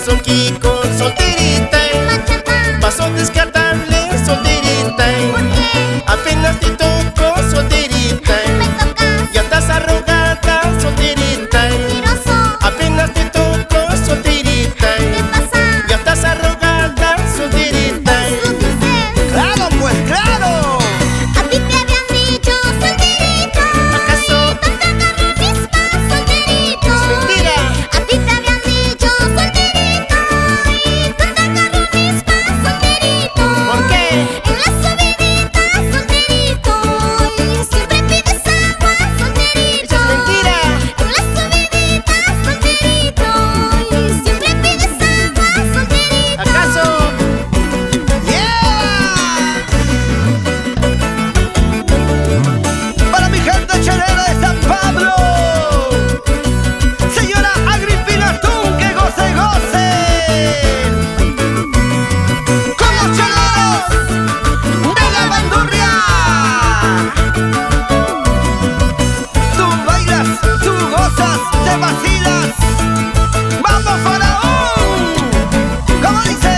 Son Kiko, solterita. Paso descartable, solterita. Apenas te toco, solterita. Ya estás arrogada, solterita. Apenas te toco, solterita. Ya estás arrogada, solterita. ¡Claro, pues claro! A ti te habían dicho solterito. ¿Acaso? Y tú te agarras mis solterito. Es mentira. A ti te habían dicho solterito. Y tú te agarras mis solterito. ¿Por qué? En la subidita solterito. Y siempre pides agua solterito. Eso es mentira. En la subidita solterito. Y siempre pides agua solterito. ¿Acaso? Para mi gente chelera de San Pablo, señora Agripina Tun, que goce, goce. Con los cheleros de la bandurria. Tú bailas, tú gozas, te vacilas. ¡Vamos, faraón! ¿Cómo dice?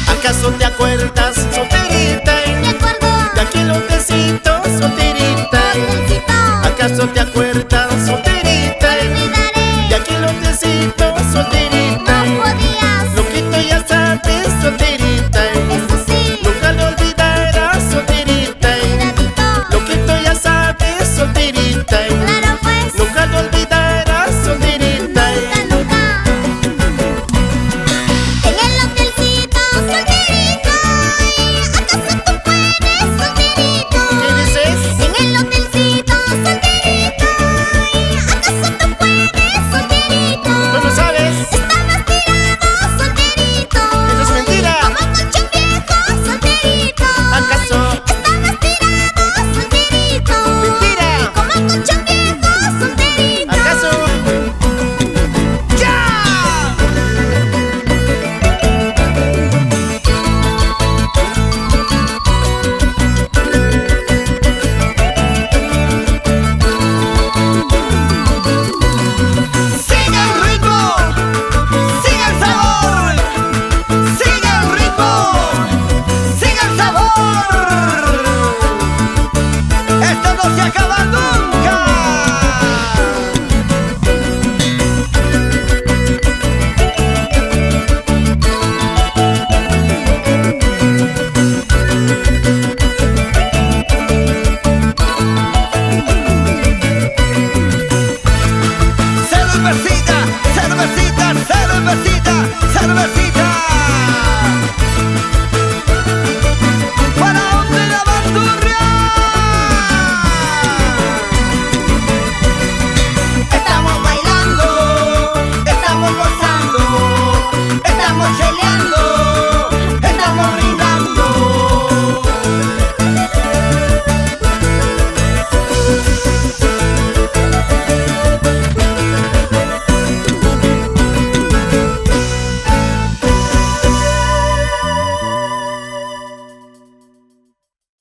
¿Acaso te acuerdas, solterita? Me acuerdo. De aquel hotelcito, solterita. Hotelcito. ¿Acaso te acuerdas, solterita? Olvidaré. De aquel hotelcito, solterita. No podías. Loquito ya sabes, solterita. Eso sí. Nunca lo olvidarás, solterita. Cuidadito. Loquito ya sabes, solterita. Claro pues. Nunca lo olvidarás, solterita. Nunca, nunca. En el hotelcito solterito. ¿Acaso tú puedes solterito? ¿Qué dices? En el hotelcito solterito. ¿Acaso tú puedes solterito? ¿Tú no sabes? Estabas tirado solterito. Eso es mentira. Como colchón viejo solterito. ¿Acaso? Estabas tirado solterito. Mentira. Como colchón viejo solterito. ¿Acaso? ¡Ya! ¡Sigue el ritmo! ¡Sigue el sabor! ¡Sigue el ritmo! ¡Sigue el sabor! ¡Esto no se acaba nunca! Cervecita, cervecita, cervecita, cervecita.